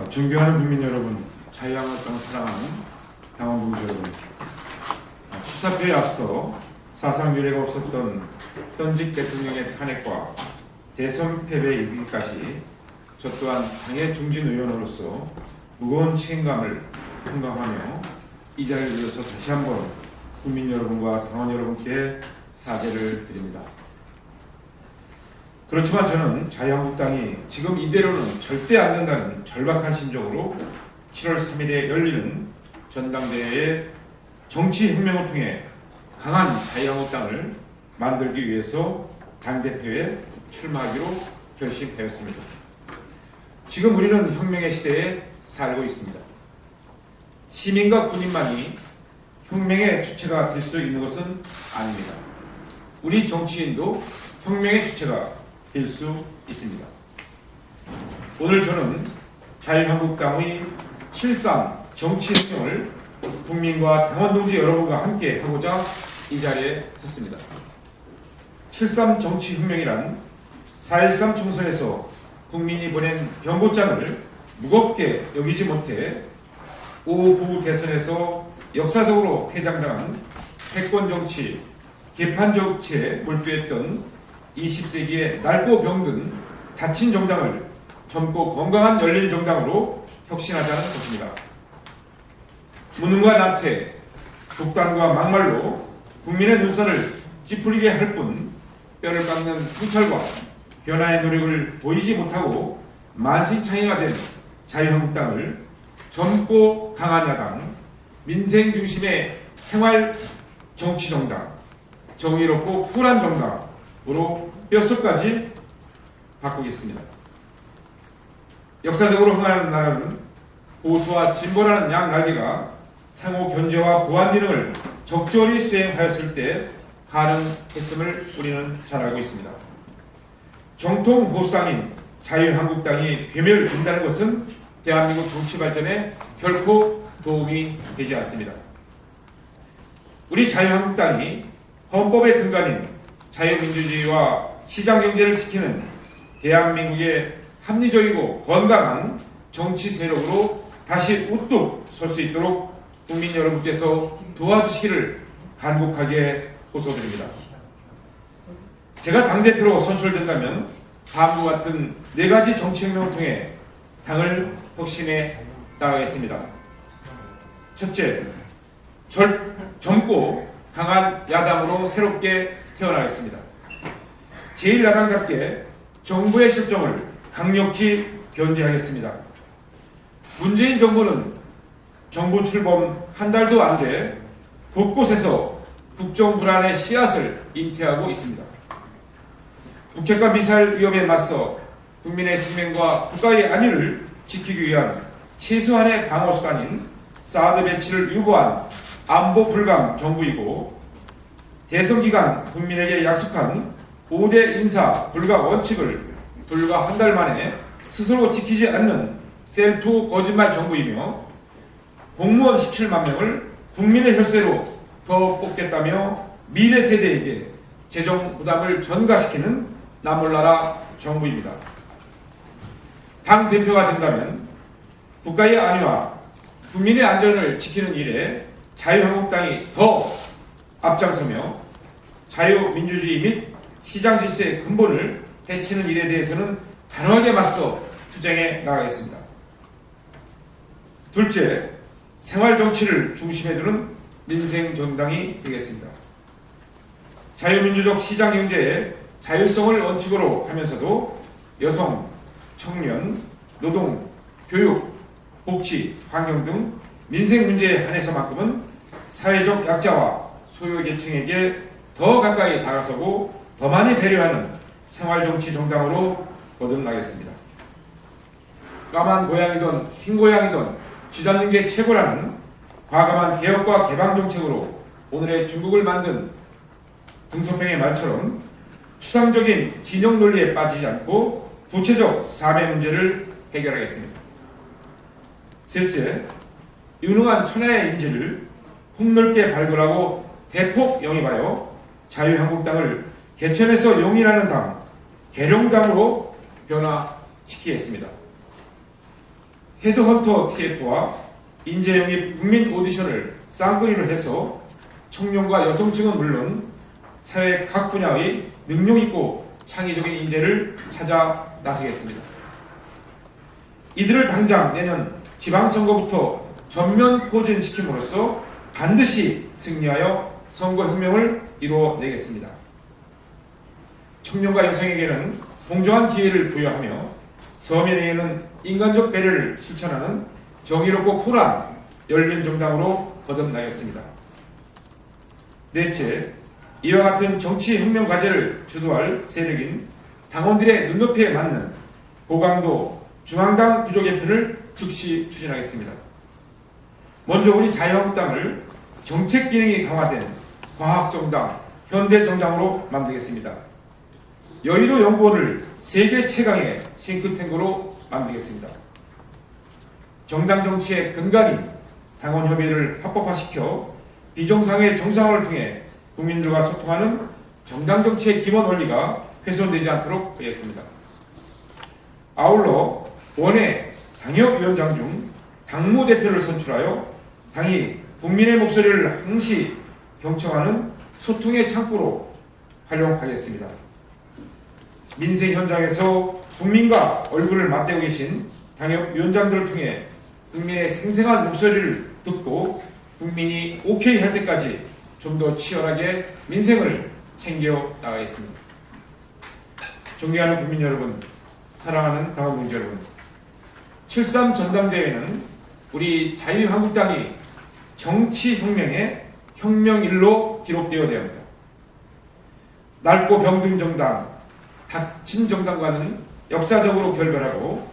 존경하는 국민 여러분, 자유한국당을 사랑하는 당원 동지 여러분, 추사표에 앞서 사상 유례가 없었던 현직 대통령의 탄핵과 대선 패배 이기기까지 저 또한 당의 중진 의원으로서 무거운 책임감을 공감하며 이 자리를 빌어서 다시 한번 국민 여러분과 당원 여러분께 사죄를 드립니다. 그렇지만 저는 자유한국당이 지금 이대로는 절대 안 된다는 절박한 심정으로 7월 3일에 열리는 전당대회의 정치혁명을 통해 강한 자유한국당을 만들기 위해서 당대표에 출마하기로 결심하였습니다. 지금 우리는 혁명의 시대에 살고 있습니다. 시민과 군인만이 혁명의 주체가 될 수 있는 것은 아닙니다. 우리 정치인도 혁명의 주체가 될 수 있습니다. 오늘 저는 자유한국당의 7.3 정치혁명을 국민과 당원 동지 여러분과 함께 하고자 이 자리에 섰습니다. 7.3 정치혁명이란 4.13 총선에서 국민이 보낸 경고장을 무겁게 여기지 못해 5구 대선에서 역사적으로 퇴장당한 패권정치, 개판정치에 몰두했던 20세기의 낡고 병든 닫힌 정당을 젊고 건강한 열린 정당으로 혁신하자는 것입니다. 무능과 나태, 독단과 막말로 국민의 눈살을 찌푸리게 할 뿐 뼈를 깎는 성찰과 변화의 노력을 보이지 못하고 만신창이가 된 자유한국당을 젊고 강한 야당, 민생 중심의 생활 정치 정당, 정의롭고 쿨한 정당으로 뼛속까지 바꾸겠습니다. 역사적으로 흥하는 나라는 보수와 진보라는 양 날개가 상호 견제와 보안 기능을 적절히 수행하였을 때 가능했음을 우리는 잘 알고 있습니다. 정통 보수당인 자유한국당이 괴멸된다는 것은 대한민국 정치 발전에 결코 도움이 되지 않습니다. 우리 자유한국당이 헌법의 근간인 자유민주주의와 시장경제를 지키는 대한민국의 합리적이고 건강한 정치 세력으로 다시 우뚝 설 수 있도록 국민 여러분께서 도와주시기를 간곡하게 호소드립니다. 제가 당대표로 선출된다면 다음과 같은 4가지 정치혁명을 통해 당을 혁신해 나가겠습니다. 첫째, 젊고 강한 야당으로 새롭게 태어나겠습니다. 제1야당답게 정부의 실정을 강력히 견제하겠습니다. 문재인 정부는 정부 출범 한 달도 안 돼 곳곳에서 국정 불안의 씨앗을 잉태하고 있습니다. 북핵과 미사일 위협에 맞서 국민의 생명과 국가의 안위를 지키기 위한 최소한의 방어수단인 사드 배치를 유보한 안보 불감 정부이고 대선 기간 국민에게 약속한 5대 인사 불가 원칙을 불과 한 달 만에 스스로 지키지 않는 셀프 거짓말 정부이며 공무원 17만 명을 국민의 혈세로 더 뽑겠다며 미래 세대에게 재정 부담을 전가시키는 나몰라라 정부입니다. 당 대표가 된다면 국가의 안위와 국민의 안전을 지키는 일에 자유한국당이 더 앞장서며 자유민주주의 및 시장 질서의 근본을 해치는 일에 대해서는 단호하게 맞서 투쟁해 나가겠습니다. 둘째, 생활정치를 중심에 두는 민생정당이 되겠습니다. 자유민주적 시장경제의 자율성을 원칙으로 하면서도 여성, 청년, 노동, 교육, 복지, 환경 등 민생 문제에 한해서만큼은 사회적 약자와 소외계층에게 더 가까이 다가서고 더 많이 배려하는 생활정치 정당으로 거듭나겠습니다. 까만 고양이든 흰 고양이든 쥐잡는 게 최고라는 과감한 개혁과 개방 정책으로 오늘의 중국을 만든 등소평의 말처럼 추상적인 진영 논리에 빠지지 않고 구체적 사회 문제를 해결하겠습니다. 셋째, 유능한 천하의 인재를 폭넓게 발굴하고 대폭 영입하여 자유한국당을 개천에서 용인하는 당, 계룡당으로 변화시키겠습니다. 헤드헌터 TF와 인재영입 국민 오디션을 쌍거리로 해서 청년과 여성층은 물론 사회 각 분야의 능력있고 창의적인 인재를 찾아 나서겠습니다. 이들을 당장 내년 지방선거부터 전면 포진시킴으로써 반드시 승리하여 선거혁명을 이루어내겠습니다. 청년과 여성에게는 공정한 기회를 부여하며 서민에게는 인간적 배려를 실천하는 정의롭고 쿨한 열린 정당으로 거듭나겠습니다. 넷째, 이와 같은 정치혁명 과제를 주도할 세력인 당원들의 눈높이에 맞는 고강도 중앙당 구조 개편을 즉시 추진하겠습니다. 먼저 우리 자유한국당을 정책 기능이 강화된 과학정당, 현대정당으로 만들겠습니다. 여의도 연구원을 세계 최강의 싱크탱크로 만들겠습니다. 정당 정치의 근간인 당원협의를 합법화시켜 비정상의 정상화를 통해 국민들과 소통하는 정당 정치의 기본 원리가 훼손되지 않도록 하겠습니다. 아울러 원외 당협위원장 중 당무대표를 선출하여 당이 국민의 목소리를 항시 경청하는 소통의 창구로 활용하겠습니다. 민생 현장에서 국민과 얼굴을 맞대고 계신 당협위원장들을 통해 국민의 생생한 목소리를 듣고 국민이 오케이 할 때까지 좀 더 치열하게 민생을 챙겨 나가겠습니다. 존경하는 국민 여러분, 사랑하는 당원분들 여러분, 7.3 전당대회는 우리 자유한국당이 정치혁명의 혁명일로 기록되어야 합니다. 낡고 병든 정당, 닫힌 정당과는 역사적으로 결별하고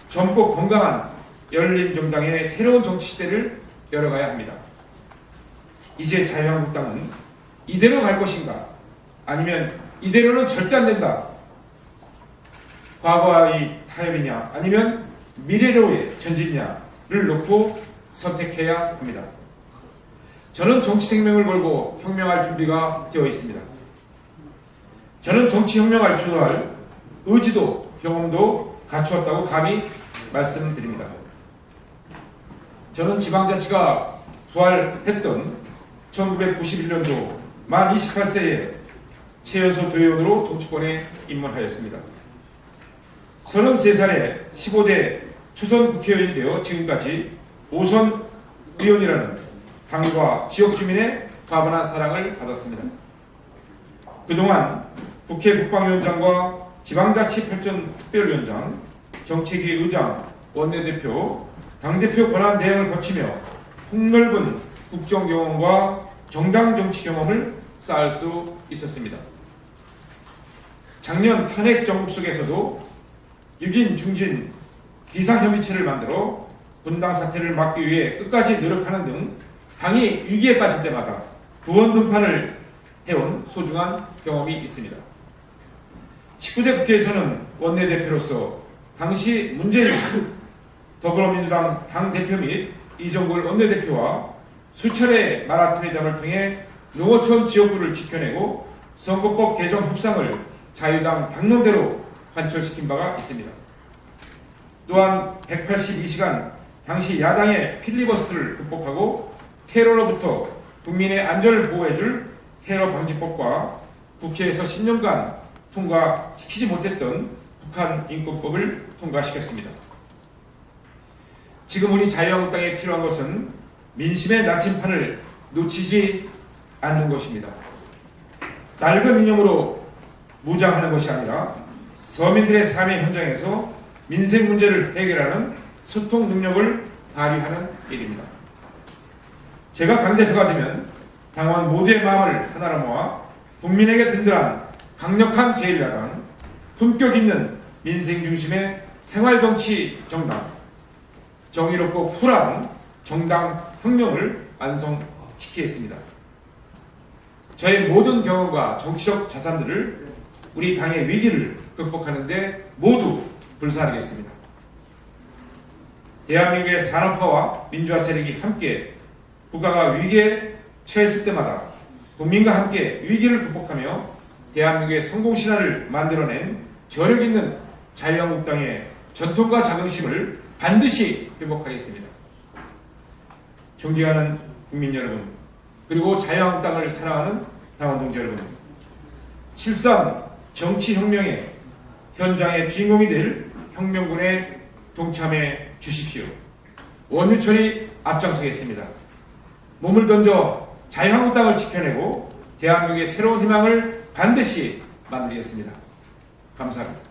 젊고 건강한 열린 정당의 새로운 정치 시대를 열어가야 합니다. 이제 자유한국당은 이대로 갈 것인가, 아니면 이대로는 절대 안 된다, 과거의 타협이냐 아니면 미래로의 전진이냐를 놓고 선택해야 합니다. 저는 정치 생명을 걸고 혁명할 준비가 되어 있습니다. 저는 정치혁명을 주도할 의지도 경험도 갖추었다고 감히 말씀드립니다. 저는 지방자치가 부활했던 1991년도 만 28세에 최연소 도의원으로 정치권에 입문하였습니다. 33살에 15대 초선 국회의원이 되어 지금까지 5선 의원이라는 당과 지역 주민의 과분한 사랑을 받았습니다. 그동안 국회 국방위원장과 지방자치발전 특별위원장, 정책위 의장, 원내대표, 당대표 권한 대행을 거치며 폭넓은 국정 경험과 정당 정치 경험을 쌓을 수 있었습니다. 작년 탄핵 정국 속에서도 6인 중진 비상협의체를 만들어 분당 사태를 막기 위해 끝까지 노력하는 등 당이 위기에 빠질 때마다 구원 등판을 해온 소중한 경험이 있습니다. 19대 국회에서는 원내대표로서 당시 문재인 더불어민주당 당대표 및 이정걸 원내대표와 수차례 마라톤 회담을 통해 농어촌 지역구를 지켜내고 선거법 개정 협상을 자유당 당론대로 관철시킨 바가 있습니다. 또한 182시간 당시 야당의 필리버스터를 극복하고 테러로부터 국민의 안전을 보호해줄 테러 방지법과 국회에서 10년간 통과시키지 못했던 북한 인권법을 통과시켰습니다. 지금 우리 자유한국당에 필요한 것은 민심의 나침판을 놓치지 않는 것입니다. 낡은 이념으로 무장하는 것이 아니라 서민들의 삶의 현장에서 민생 문제를 해결하는 소통 능력을 발휘하는 일입니다. 제가 당대표가 되면 당원 모두의 마음을 하나로 모아 국민에게 든든한 강력한 제1야당, 품격 있는 민생 중심의 생활정치 정당, 정의롭고 쿨한 정당 혁명을 완성시키겠습니다. 저의 모든 경험과 정치적 자산들을 우리 당의 위기를 극복하는 데 모두 불사하겠습니다. 대한민국의 산업화와 민주화 세력이 함께 국가가 위기에 처했을 때마다 국민과 함께 위기를 극복하며 대한민국의 성공 신화를 만들어낸 저력 있는 자유한국당의 전통과 자긍심을 반드시 회복하겠습니다. 존경하는 국민 여러분, 그리고 자유한국당을 사랑하는 당원 동지 여러분, 7.3 정치혁명의 현장의 주인공이 될 혁명군에 동참해 주십시오. 원유철이 앞장서겠습니다. 몸을 던져 자유한국당을 지켜내고 대한민국의 새로운 희망을 반드시 만들겠습니다. 감사합니다.